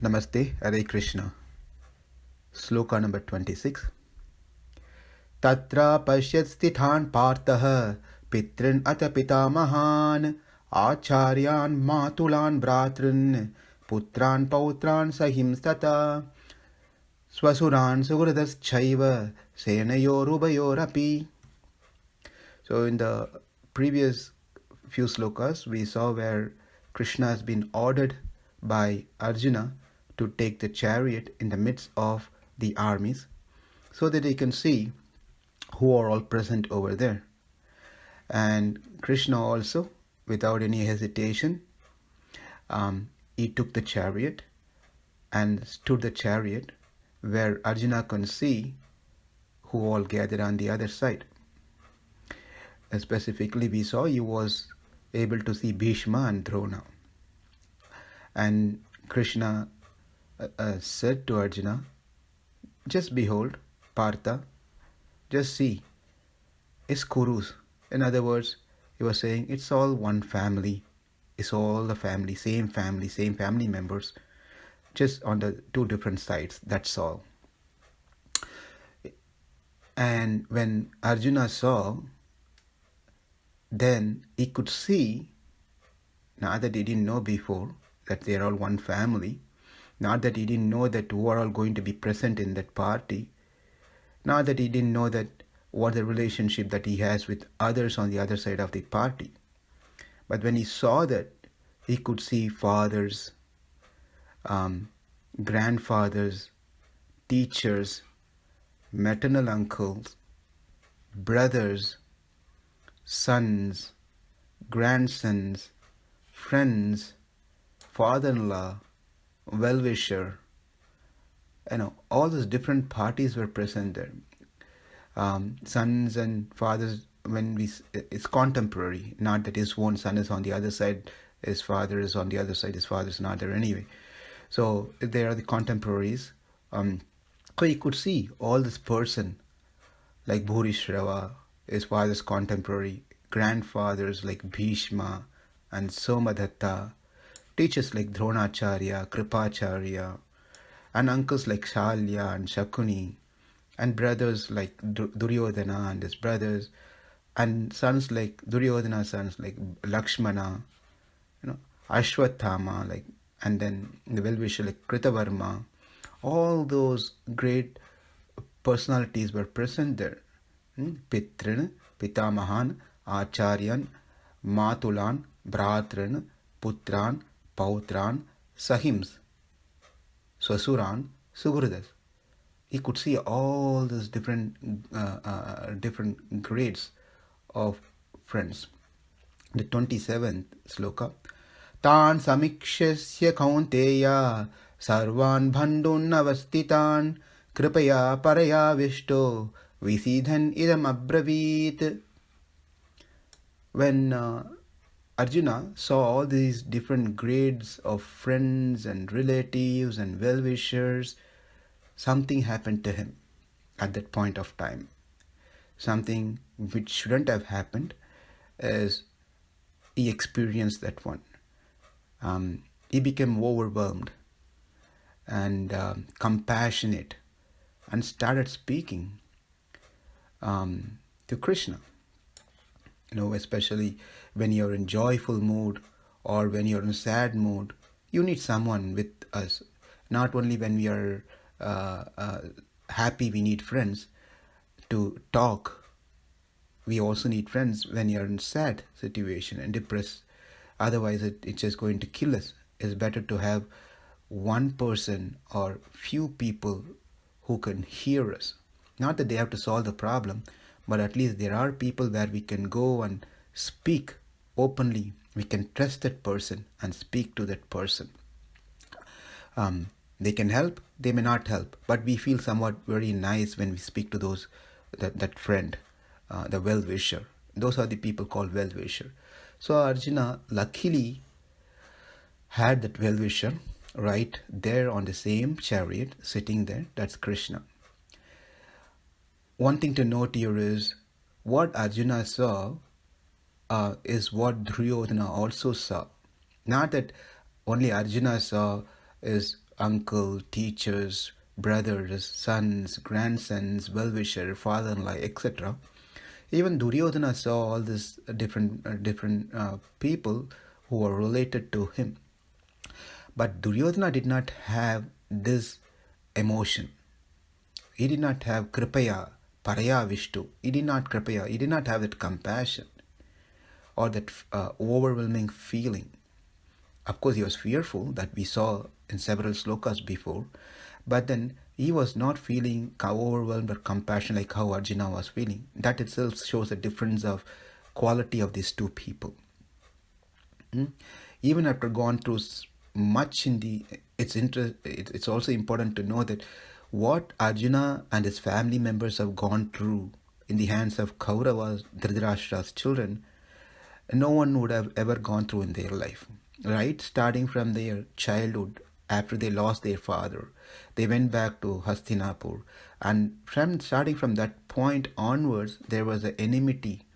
Namaste, Hare Krishna. Sloka number 26. tatrāpaśyat sthitān pārthaḥ pittrān atha pitāmahān ācāryān mātulān bhrāttān putrān pautrān sakhīṁs tathā śvaśurān suhṛdaś caiva senayor ubhayor api. So in the previous few slokas we saw where Krishna has been ordered by Arjuna to take the chariot in the midst of the armies so that he can see who are all present over there. And Krishna also, without any hesitation, he took the chariot and stood the chariot where Arjuna can see who all gathered on the other side. And specifically we saw he was able to see Bhishma and Drona. And Krishna said to Arjuna, just behold, Partha, just see, it's Kurus. In other words, he was saying it's all one family. It's all the family, same family members, just on the two different sides, that's all. And when Arjuna saw, then he could see, not that he didn't know before, that they are all one family, not that he didn't know that who are all going to be present in that party, not that he didn't know that what the relationship that he has with others on the other side of the party. But when he saw that, he could see fathers, grandfathers, teachers, maternal uncles, brothers, sons, grandsons, friends, father-in-law, well-wisher, all those different parties were present there. Sons and fathers, it's contemporary, not that his own son is on the other side, his father is on the other side, his father is not there anyway. So they are the contemporaries. So he could see all this person, like Bhurishrava, his father's contemporary, grandfathers like Bhishma and Somadatta, teachers like Dronacharya, Kripacharya, and uncles like Shalya and Shakuni, and brothers like Duryodhana and his brothers, and sons like Duryodhana's sons like Lakshmana, Ashwathama, and then the well-wisher like Kritavarma. All those great personalities were present there. Pitṭn, pitāmahān, ācāryān, mātulān, bhrāttān, putrān, pautrān, sakhīṁs, śvaśurān, suhṛdaś. He could see all these different grades of friends. The 27th sloka. Tān samikṣasya kaunteya sarvān bandhūn avasthitān kripaya paraya vishto visidhan idam abravīt. When Arjuna saw all these different grades of friends and relatives and well-wishers, something happened to him at that point of time. Something which shouldn't have happened, as he experienced that one. He became overwhelmed and compassionate and started speaking to Krishna. Especially when you're in joyful mood or when you're in sad mood, you need someone with us. Not only when we are happy, we need friends to talk. We also need friends when you're in sad situation and depressed. Otherwise, it's just going to kill us. It's better to have one person or few people who can hear us. Not that they have to solve the problem, but at least there are people where we can go and speak openly. We can trust that person and speak to that person. They can help, they may not help, but we feel somewhat very nice when we speak to that friend, the well-wisher. Those are the people called well-wisher. So Arjuna luckily had that well-wisher right there on the same chariot, sitting there. That's Krishna. One thing to note here is what Arjuna saw is what Duryodhana also saw. Not that only Arjuna saw is uncle, teachers, brothers, sons, grandsons, well-wisher, father-in-law, etc. Even Duryodhana saw all these different people who were related to him. But Duryodhana did not have this emotion. He did not have kripaya, paraya vishtu. He did not have that compassion or that overwhelming feeling. Of course, he was fearful, that we saw in several slokas before, but then he was not feeling overwhelmed or compassion like how Arjuna was feeling. That itself shows a difference of quality of these two people. Even after gone through much it's also important to know that what Arjuna and his family members have gone through in the hands of Kauravas, Dhritarashtra's children, no one would have ever gone through in their life. Right? Starting from their childhood, after they lost their father, they went back to Hastinapur, and starting from that point onwards, there was an enmity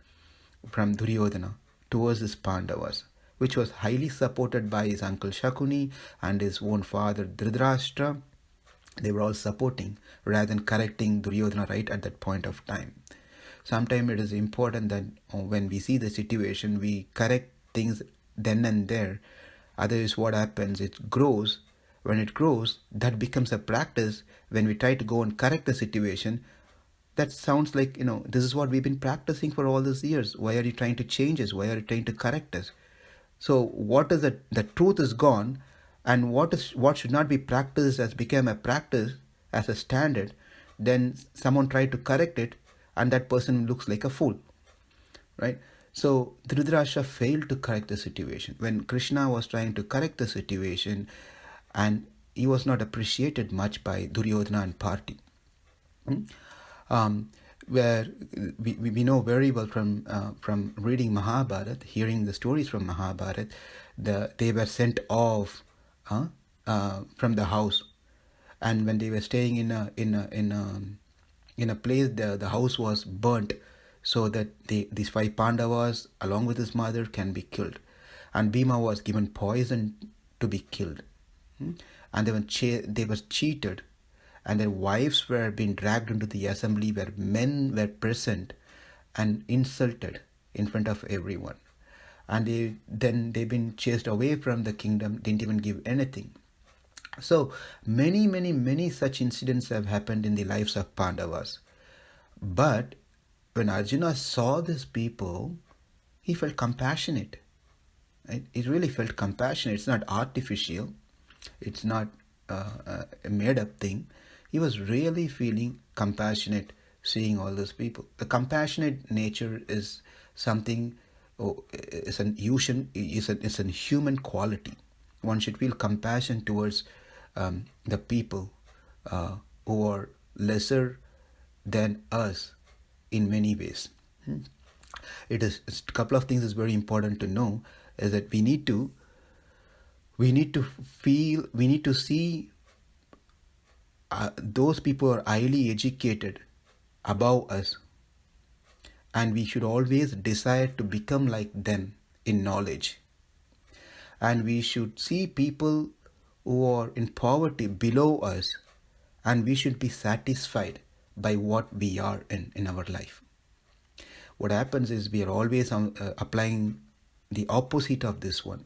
from Duryodhana towards his Pandavas, which was highly supported by his uncle Shakuni and his own father Dhritarashtra. They were all supporting rather than correcting Duryodhana right at that point of time. Sometimes it is important that when we see the situation, we correct things then and there. Otherwise, what happens? It grows. When it grows, that becomes a practice. When we try to go and correct the situation, that sounds like, this is what we've been practicing for all these years. Why are you trying to change us? Why are you trying to correct us? So what is the truth is gone, and what should not be practiced has become a practice as a standard. Then someone tried to correct it, and that person looks like a fool, right? So Dhritarashtra failed to correct the situation. When Krishna was trying to correct the situation, and he was not appreciated much by Duryodhana and party. Where we know very well from reading Mahabharata, hearing the stories from Mahabharata, they were sent off from the house, and when they were staying in a place, the house was burnt, so that these 5 Pandavas along with his mother can be killed, and Bhima was given poison to be killed, and they were cheated, and their wives were being dragged into the assembly where men were present and insulted in front of everyone, and they've been chased away from the kingdom, didn't even give anything. So many such incidents have happened in the lives of Pandavas. But when Arjuna saw these people, he felt compassionate. Right? He really felt compassionate. It's not artificial. It's not a made up thing. He was really feeling compassionate seeing all those people. The compassionate nature is something, it's a human quality. One should feel compassion towards the people who are lesser than us in many ways. A couple of things is very important to know, is that we need to see those people are highly educated above us, and we should always desire to become like them in knowledge. And we should see people who are in poverty below us, and we should be satisfied by what we are in our life. What happens is we are always applying the opposite of this one.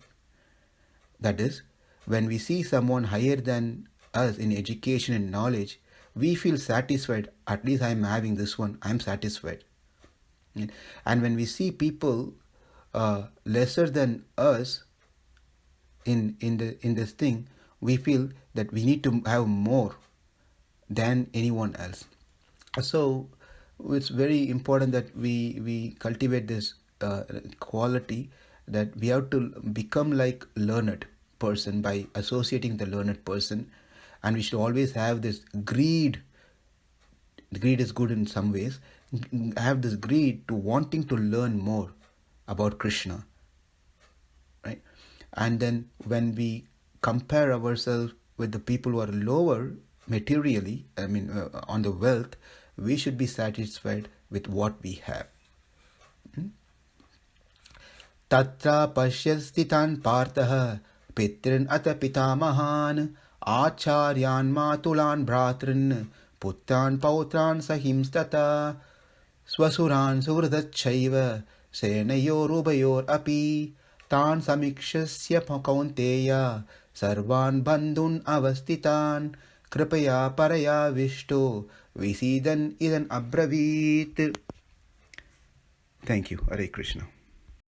That is, when we see someone higher than us in education and knowledge, we feel satisfied. At least I am having this one, I am satisfied. And when we see people lesser than us in this thing, we feel that we need to have more than anyone else. So it's very important that we cultivate this quality, that we have to become like learned person by associating the learned person, and we should always have this greed. Greed is good in some ways. Have this greed to wanting to learn more about Krishna, right? And then when we compare ourselves with the people who are lower materially, on the wealth, we should be satisfied with what we have. tatrāpaśyat sthitān pārthaḥ pitṭn atha pitāmahān ācāryān mātulān bhrātṛn putrān pautrān sakhīṁs tathā śvaśurān suhṛdaś caiva senayor ubhayor api tān samikṣasya kaunteya sarvān bandhun avasthitān kripaya paraya vishto visidan idan abravīt. Thank you. Hare Krishna.